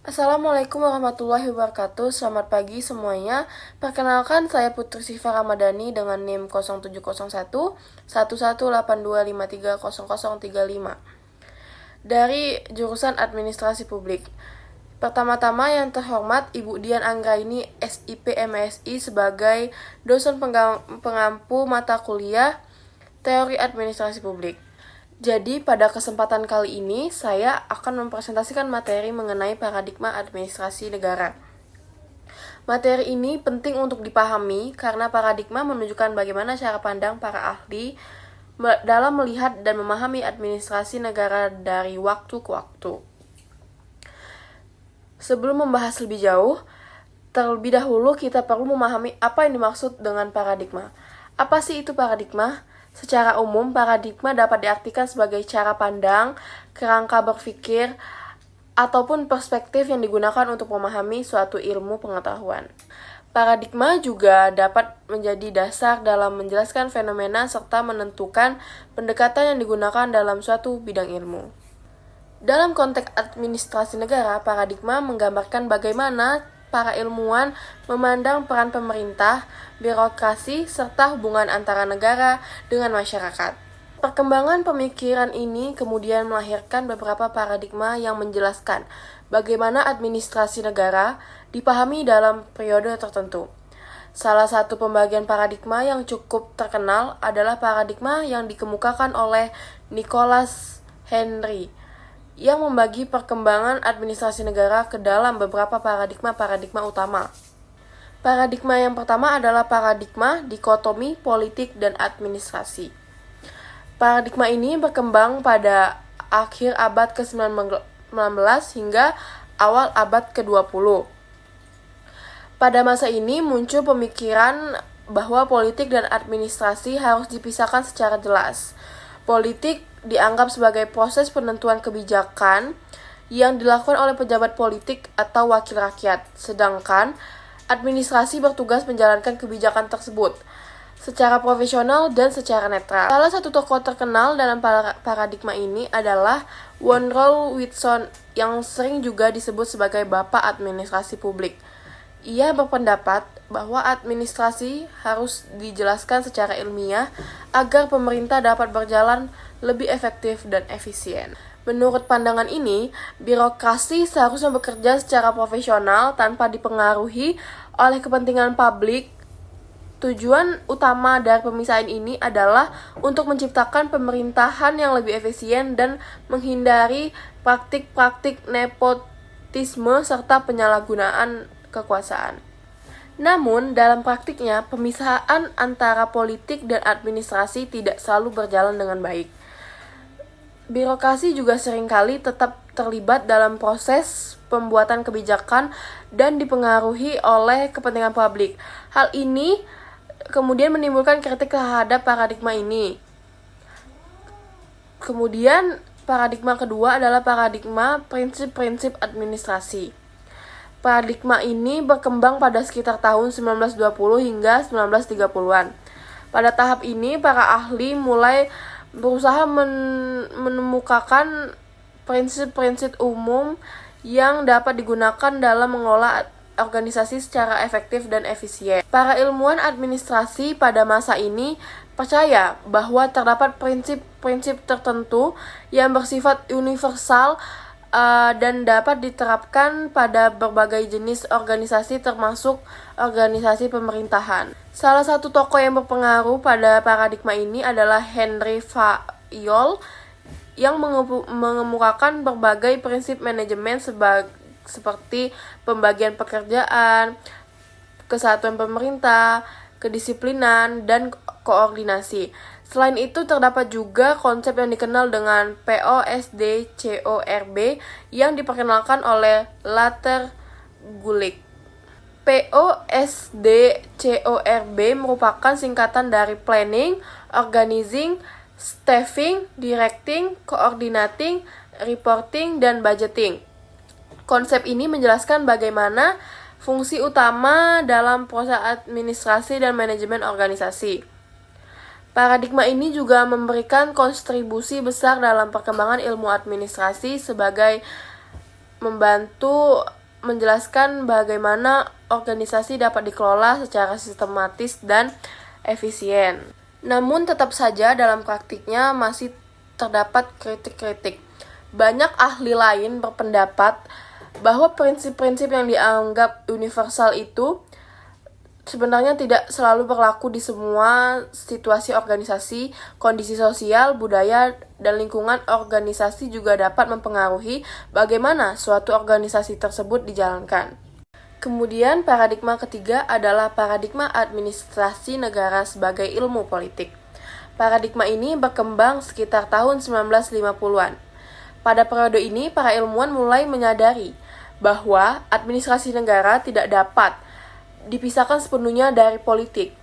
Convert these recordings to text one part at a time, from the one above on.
Assalamualaikum warahmatullahi wabarakatuh. Selamat pagi semuanya. Perkenalkan, saya Putri Siva Ramadhani dengan NIM 0701 1182530035 dari jurusan Administrasi Publik. Pertama-tama yang terhormat Ibu Dian Anggraini SIP MSI sebagai dosen pengampu mata kuliah Teori Administrasi Publik. Jadi, pada kesempatan kali ini, saya akan mempresentasikan materi mengenai paradigma administrasi negara. Materi ini penting untuk dipahami karena paradigma menunjukkan bagaimana cara pandang para ahli dalam melihat dan memahami administrasi negara dari waktu ke waktu. Sebelum membahas lebih jauh, terlebih dahulu kita perlu memahami apa yang dimaksud dengan paradigma. Apa sih itu paradigma? Secara umum, paradigma dapat diartikan sebagai cara pandang, kerangka berpikir, ataupun perspektif yang digunakan untuk memahami suatu ilmu pengetahuan. Paradigma juga dapat menjadi dasar dalam menjelaskan fenomena serta menentukan pendekatan yang digunakan dalam suatu bidang ilmu. Dalam konteks administrasi negara, paradigma menggambarkan bagaimana para ilmuwan memandang peran pemerintah, birokrasi, serta hubungan antara negara dengan masyarakat. Perkembangan pemikiran ini kemudian melahirkan beberapa paradigma yang menjelaskan bagaimana administrasi negara dipahami dalam periode tertentu. Salah satu pembagian paradigma yang cukup terkenal adalah paradigma yang dikemukakan oleh Nicholas Henry, yang membagi perkembangan administrasi negara ke dalam beberapa paradigma utama. Paradigma yang pertama adalah paradigma dikotomi politik dan administrasi. Paradigma ini berkembang pada akhir abad ke-19 hingga awal abad ke-20. Pada masa ini muncul pemikiran bahwa politik dan administrasi harus dipisahkan secara jelas. Politik dianggap sebagai proses penentuan kebijakan yang dilakukan oleh pejabat politik atau wakil rakyat, sedangkan administrasi bertugas menjalankan kebijakan tersebut secara profesional dan secara netral. Salah satu tokoh terkenal dalam paradigma ini adalah Woodrow Wilson yang sering juga disebut sebagai Bapak Administrasi Publik. Ia berpendapat bahwa administrasi harus dijelaskan secara ilmiah agar pemerintah dapat berjalan lebih efektif dan efisien. Menurut pandangan ini, birokrasi seharusnya bekerja secara profesional tanpa dipengaruhi oleh kepentingan publik. Tujuan utama dari pemisahan ini adalah untuk menciptakan pemerintahan yang lebih efisien dan menghindari praktik-praktik nepotisme serta penyalahgunaan kekuasaan. Namun, dalam praktiknya, pemisahan antara politik dan administrasi tidak selalu berjalan dengan baik. Birokrasi juga seringkali tetap terlibat dalam proses pembuatan kebijakan dan dipengaruhi oleh kepentingan publik. Hal ini kemudian menimbulkan kritik terhadap paradigma ini. Kemudian, paradigma kedua adalah paradigma prinsip-prinsip administrasi. Paradigma ini berkembang pada sekitar tahun 1920 hingga 1930-an. Pada tahap ini, para ahli mulai berusaha menemukan prinsip-prinsip umum yang dapat digunakan dalam mengelola organisasi secara efektif dan efisien. Para ilmuwan administrasi pada masa ini percaya bahwa terdapat prinsip-prinsip tertentu yang bersifat universal dan dapat diterapkan pada berbagai jenis organisasi termasuk organisasi pemerintahan. Salah satu tokoh yang berpengaruh pada paradigma ini adalah Henry Fayol yang mengemukakan berbagai prinsip manajemen seperti pembagian pekerjaan, kesatuan pemerintah, kedisiplinan, dan koordinasi. Selain itu, terdapat juga konsep yang dikenal dengan POSDCORB yang diperkenalkan oleh Later Gulick. POSDCORB merupakan singkatan dari Planning, Organizing, Staffing, Directing, Coordinating, Reporting, dan Budgeting. Konsep ini menjelaskan bagaimana fungsi utama dalam proses administrasi dan manajemen organisasi. Paradigma ini juga memberikan kontribusi besar dalam perkembangan ilmu administrasi sebagai membantu menjelaskan bagaimana organisasi dapat dikelola secara sistematis dan efisien. Namun tetap saja dalam praktiknya masih terdapat kritik-kritik. Banyak ahli lain berpendapat bahwa prinsip-prinsip yang dianggap universal itu sebenarnya tidak selalu berlaku di semua situasi organisasi, kondisi sosial, budaya, dan lingkungan organisasi juga dapat mempengaruhi bagaimana suatu organisasi tersebut dijalankan. Kemudian paradigma ketiga adalah paradigma administrasi negara sebagai ilmu politik. Paradigma ini berkembang sekitar tahun 1950-an. Pada periode ini, para ilmuwan mulai menyadari bahwa administrasi negara tidak dapat dipisahkan sepenuhnya dari politik.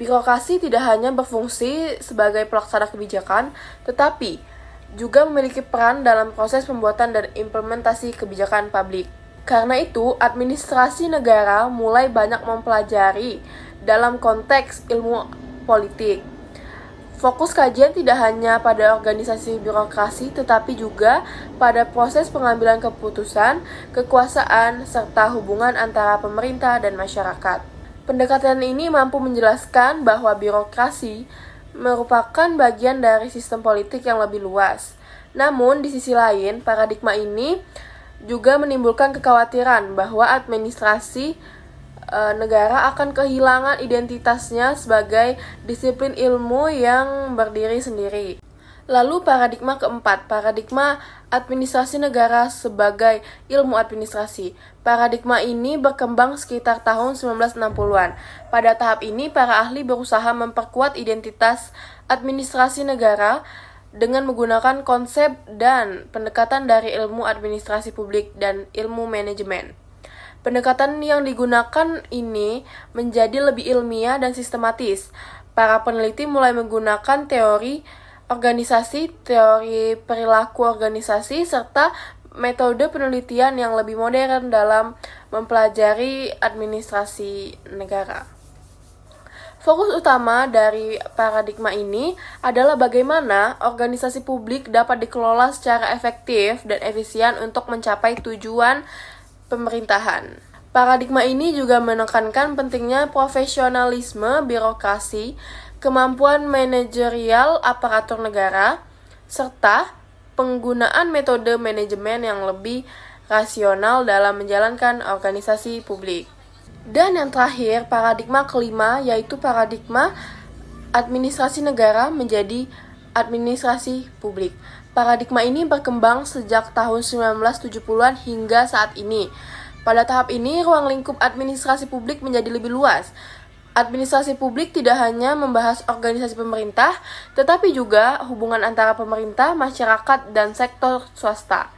Birokrasi tidak hanya berfungsi sebagai pelaksana kebijakan, tetapi juga memiliki peran dalam proses pembuatan dan implementasi kebijakan publik. Karena itu, administrasi negara mulai banyak mempelajari dalam konteks ilmu politik. Fokus kajian tidak hanya pada organisasi birokrasi, tetapi juga pada proses pengambilan keputusan, kekuasaan, serta hubungan antara pemerintah dan masyarakat. Pendekatan ini mampu menjelaskan bahwa birokrasi merupakan bagian dari sistem politik yang lebih luas. Namun, di sisi lain, paradigma ini juga menimbulkan kekhawatiran bahwa administrasi negara akan kehilangan identitasnya sebagai disiplin ilmu yang berdiri sendiri. Lalu paradigma keempat, paradigma administrasi negara sebagai ilmu administrasi. Paradigma ini berkembang sekitar tahun 1960-an. Pada tahap ini, para ahli berusaha memperkuat identitas administrasi negara dengan menggunakan konsep dan pendekatan dari ilmu administrasi publik dan ilmu manajemen. Pendekatan yang digunakan ini menjadi lebih ilmiah dan sistematis. Para peneliti mulai menggunakan teori organisasi, teori perilaku organisasi, serta metode penelitian yang lebih modern dalam mempelajari administrasi negara. Fokus utama dari paradigma ini adalah bagaimana organisasi publik dapat dikelola secara efektif dan efisien untuk mencapai tujuan pemerintahan. Paradigma ini juga menekankan pentingnya profesionalisme birokrasi, kemampuan manajerial aparatur negara, serta penggunaan metode manajemen yang lebih rasional dalam menjalankan organisasi publik. Dan yang terakhir, paradigma kelima yaitu paradigma administrasi negara menjadi administrasi publik. Paradigma ini berkembang sejak tahun 1970-an hingga saat ini. Pada tahap ini, ruang lingkup administrasi publik menjadi lebih luas. Administrasi publik tidak hanya membahas organisasi pemerintah, tetapi juga hubungan antara pemerintah, masyarakat, dan sektor swasta.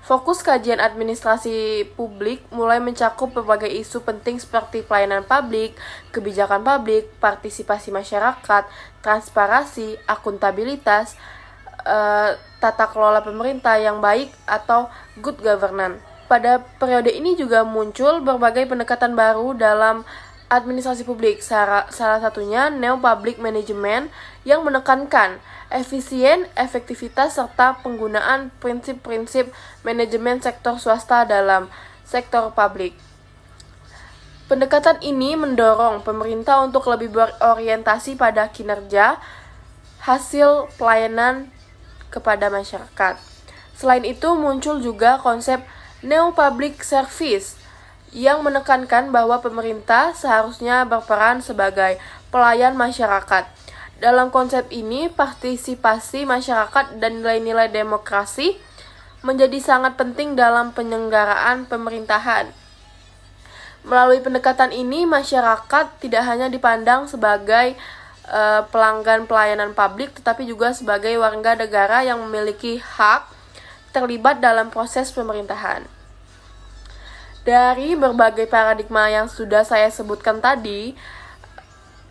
Fokus kajian administrasi publik mulai mencakup berbagai isu penting seperti pelayanan publik, kebijakan publik, partisipasi masyarakat, transparansi, akuntabilitas, tata kelola pemerintah yang baik atau good governance. Pada periode ini juga muncul berbagai pendekatan baru dalam administrasi publik, salah satunya Neo Public Management yang menekankan efisien, efektivitas, serta penggunaan prinsip-prinsip manajemen sektor swasta dalam sektor publik. Pendekatan ini mendorong pemerintah untuk lebih berorientasi pada kinerja, hasil pelayanan kepada masyarakat. Selain itu, muncul juga konsep Neo Public Service yang menekankan bahwa pemerintah seharusnya berperan sebagai pelayan masyarakat. Dalam konsep ini, partisipasi masyarakat dan nilai-nilai demokrasi menjadi sangat penting dalam penyelenggaraan pemerintahan. Melalui pendekatan ini, masyarakat tidak hanya dipandang sebagai pelanggan pelayanan publik, tetapi juga sebagai warga negara yang memiliki hak terlibat dalam proses pemerintahan. Dari berbagai paradigma yang sudah saya sebutkan tadi,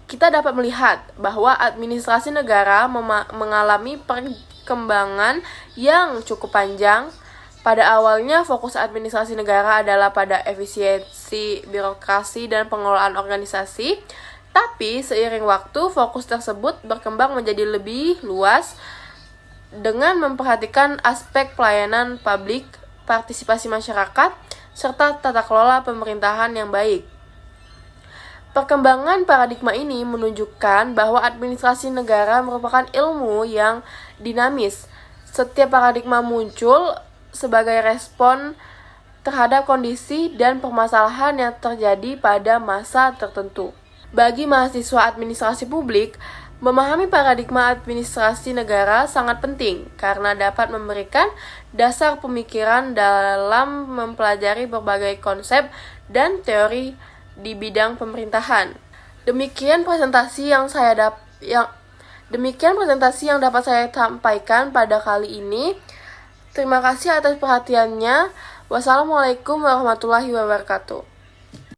kita dapat melihat bahwa administrasi negara mengalami perkembangan yang cukup panjang. Pada awalnya, fokus administrasi negara adalah pada efisiensi birokrasi dan pengelolaan organisasi. Tapi seiring waktu, fokus tersebut berkembang menjadi lebih luas dengan memperhatikan aspek pelayanan publik, partisipasi masyarakat, serta tata kelola pemerintahan yang baik. Perkembangan paradigma ini menunjukkan bahwa administrasi negara merupakan ilmu yang dinamis. Setiap paradigma muncul sebagai respon terhadap kondisi dan permasalahan yang terjadi pada masa tertentu. Bagi mahasiswa administrasi publik, memahami paradigma administrasi negara sangat penting karena dapat memberikan dasar pemikiran dalam mempelajari berbagai konsep dan teori di bidang pemerintahan. Demikian presentasi yang dapat saya sampaikan pada kali ini. Terima kasih atas perhatiannya. Wassalamualaikum warahmatullahi wabarakatuh.